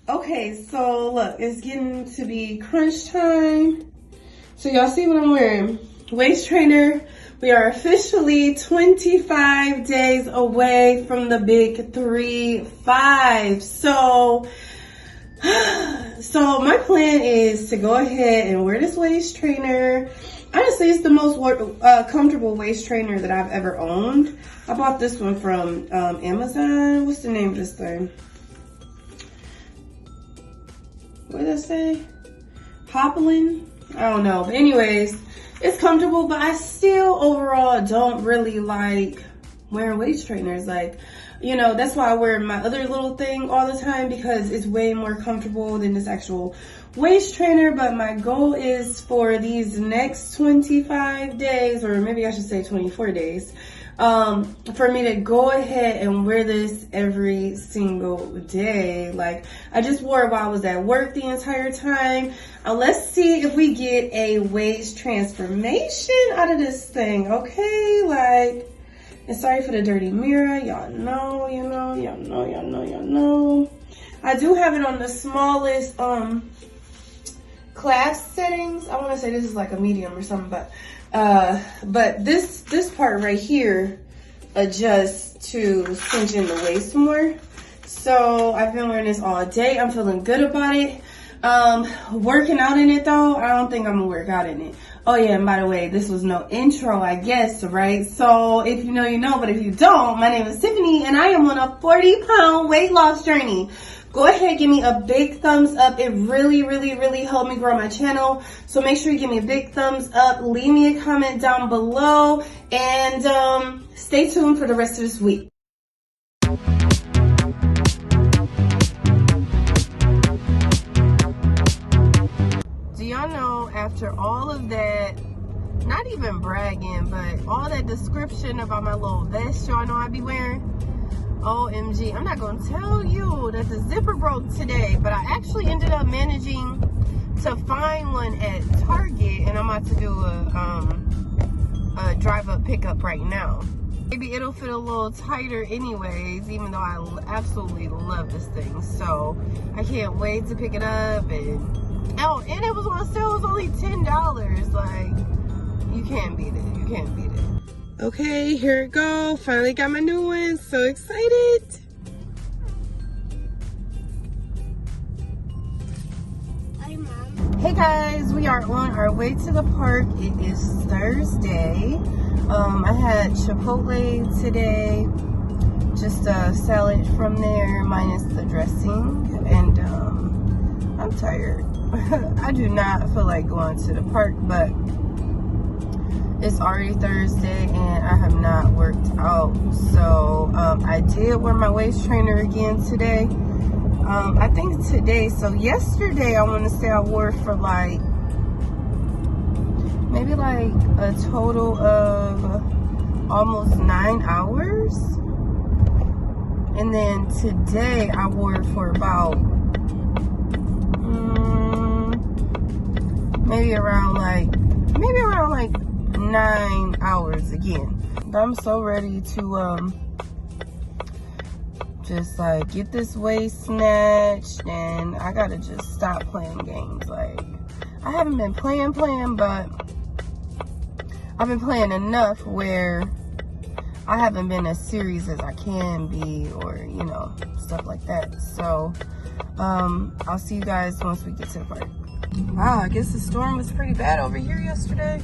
Okay, so look, it's getting to be crunch time. So y'all see what I'm wearing? Waist trainer. We are officially 25 days away from the big 3-5. So my plan is to go ahead and wear this waist trainer. Honestly, it's the most comfortable waist trainer that I've ever owned. I bought this one from Amazon. What's the name of this thing? What did I say? Poplin? I don't know. But anyways, it's comfortable, but I still overall don't really like wearing waist trainers. Like, you know, that's why I wear my other little thing all the time, because it's way more comfortable than this actual waist trainer. But my goal is for these next 25 days, or maybe I should say 24 days, for me to go ahead and wear this every single day. Like, I just wore it while I was at work the entire time. Let's see if we get a waist transformation out of this thing, okay? Like, and sorry for the dirty mirror. Y'all know. I do have it on the smallest clasp settings. I want to say this is like a medium or something, but this part right here adjusts to cinch in the waist more. So I've been wearing this all day. I'm feeling good about it. Working out in it though, I don't think I'm gonna work out in it. Oh yeah, and by the way, this was no intro, I guess, right? So if you know, you know, but if you don't, my name is Tiffany and I am on a 40-pound weight loss journey. Go ahead, give me a big thumbs up. It really helped me grow my channel. So make sure you give me a big thumbs up. Leave me a comment down below and stay tuned for the rest of this week. Do y'all know, after all of that, not even bragging, but all that description about my little vest y'all know I be wearing, OMG, I'm not gonna tell you that the zipper broke today, but I actually ended up managing to find one at Target, and I'm about to do a drive-up pickup right now. Maybe it'll fit a little tighter anyways, even though I absolutely love this thing. So I can't wait to pick it up. And oh, and it was on sale. It was only $10. Like, you can't beat it. You can't beat it. Okay, here it go. Finally got my new one. So excited. Hi, Mom. Hey guys, we are on our way to the park. It is Thursday. I had Chipotle today. Just a salad from there, minus the dressing. And I'm tired. I do not feel like going to the park, but it's already Thursday and I have not worked out. So I did wear my waist trainer again today. I think today, so yesterday I want to say I wore for like maybe like a total of almost 9 hours. And then today I wore it for about maybe around like 9 hours again. I'm so ready to just like get this waist snatched, and I gotta just stop playing games. Like, I haven't been playing, but I've been playing enough where I haven't been as serious as I can be, or you know, stuff like that. So I'll see you guys once we get to the park. Wow, I guess the storm was pretty bad over here yesterday.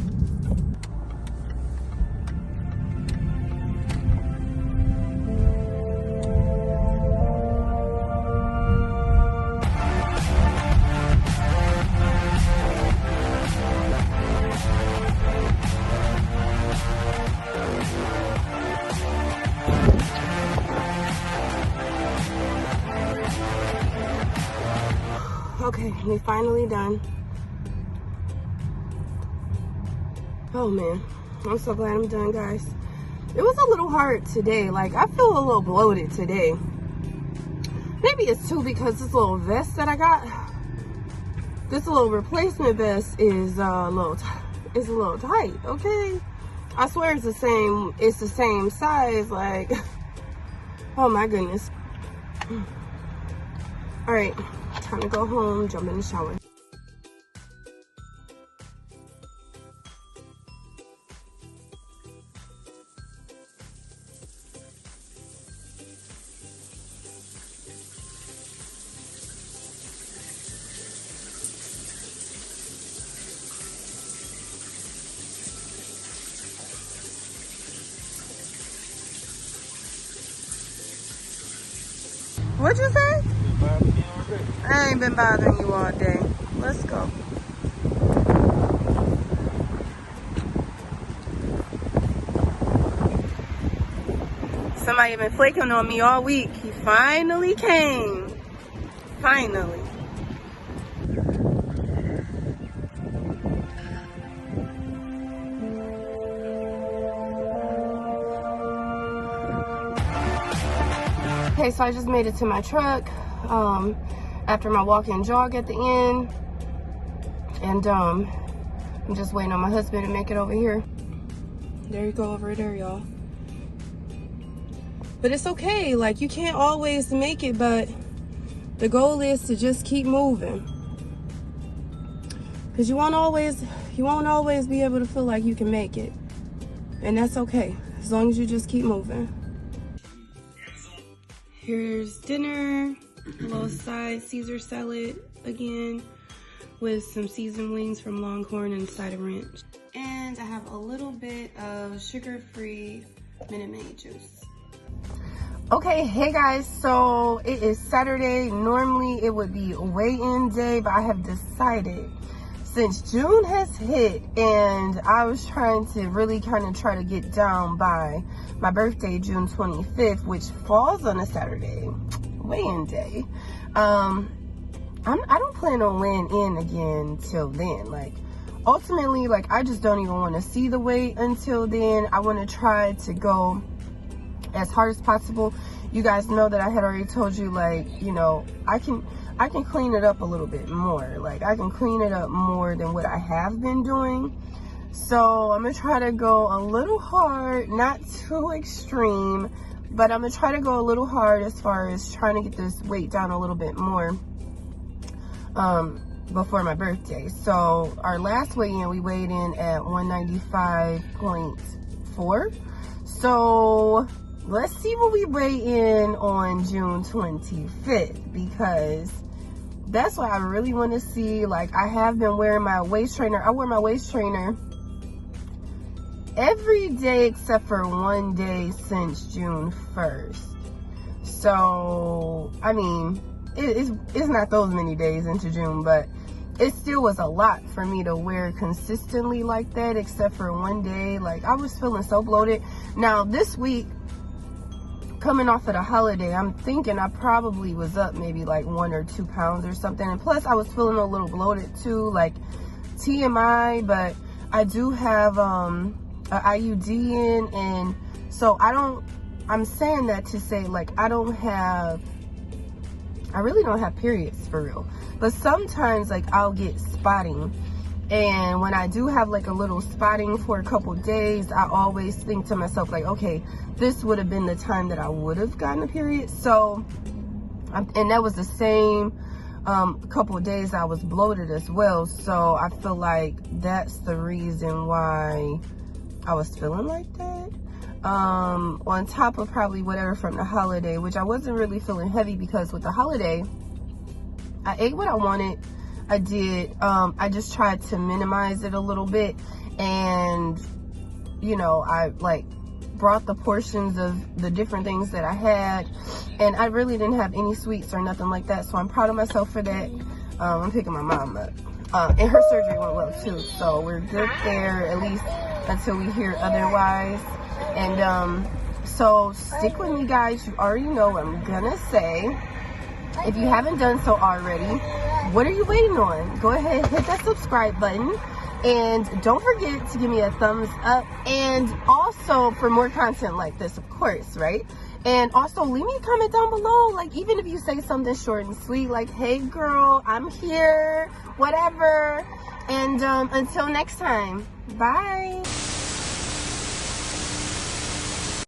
Okay, we finally done. Oh man, I'm so glad I'm done, guys. It was a little hard today. Like, I feel a little bloated today. Maybe it's too because this little vest that I got, this little replacement vest is a little tight, okay? I swear it's the same size, like, oh my goodness. All right, time to go home, jump in the shower. What'd you say? I ain't been bothering you all day. Let's go. Somebody been flaking on me all week. He finally came. Finally. Okay, so I just made it to my truck after my walk and jog at the end. And I'm just waiting on my husband to make it over here. There you go, over there, y'all. But it's okay, like you can't always make it, but the goal is to just keep moving. Because you won't always be able to feel like you can make it. And that's okay, as long as you just keep moving. Here's dinner, a little side Caesar salad again with some seasoned wings from Longhorn and a side of ranch. And I have a little bit of sugar-free Minute Maid juice. Okay, hey guys, so it is Saturday. Normally it would be weigh-in day, but I have decided since June has hit and I was trying to really try to get down by my birthday, June 25th, which falls on a Saturday, weigh-in day. I don't plan on weighing in again till then. Like, ultimately, like, I just don't even want to see the weight until then. I want to try to go as hard as possible. You guys know that I had already told you, like, you know, I can clean it up a little bit more. Like, I can clean it up more than what I have been doing. So I'm gonna try to go a little hard, not too extreme, but I'm gonna try to go a little hard as far as trying to get this weight down a little bit more before my birthday. So our last weigh-in, we weighed in at 195.4. So let's see what we weigh in on June 25th, because that's what I really want to see. Like, I have been wearing my waist trainer. I wear my waist trainer every day except for one day since June 1st. So, I mean, it's not those many days into June, but it still was a lot for me to wear consistently like that, except for one day. Like, I was feeling so bloated. Now, this week, coming off of the holiday, I'm thinking I probably was up maybe like 1 or 2 pounds or something. And plus, I was feeling a little bloated too, like TMI, but I do have an IUD in, and so I'm saying that to say, like, I really don't have periods for real. But sometimes, like, I'll get spotting. And when I do have like a little spotting for a couple days, I always think to myself, like, okay, this would have been the time that I would have gotten a period. So, and that was the same couple of days I was bloated as well. So I feel like that's the reason why I was feeling like that. On top of probably whatever from the holiday, which I wasn't really feeling heavy, because with the holiday, I ate what I wanted. I did. I just tried to minimize it a little bit, and you know, I like brought the portions of the different things that I had, and I really didn't have any sweets or nothing like that. So I'm proud of myself for that. I'm picking my mom up, and her surgery went well too. So we're good there, at least until we hear otherwise. And so stick with me, guys. You already know what I'm gonna say. If you haven't done so already, what are you waiting on? Go ahead, hit that subscribe button, and don't forget to give me a thumbs up, and also for more content like this, of course, right? And also leave me a comment down below, like, even if you say something short and sweet, like, hey girl, I'm here, whatever. And until next time, bye.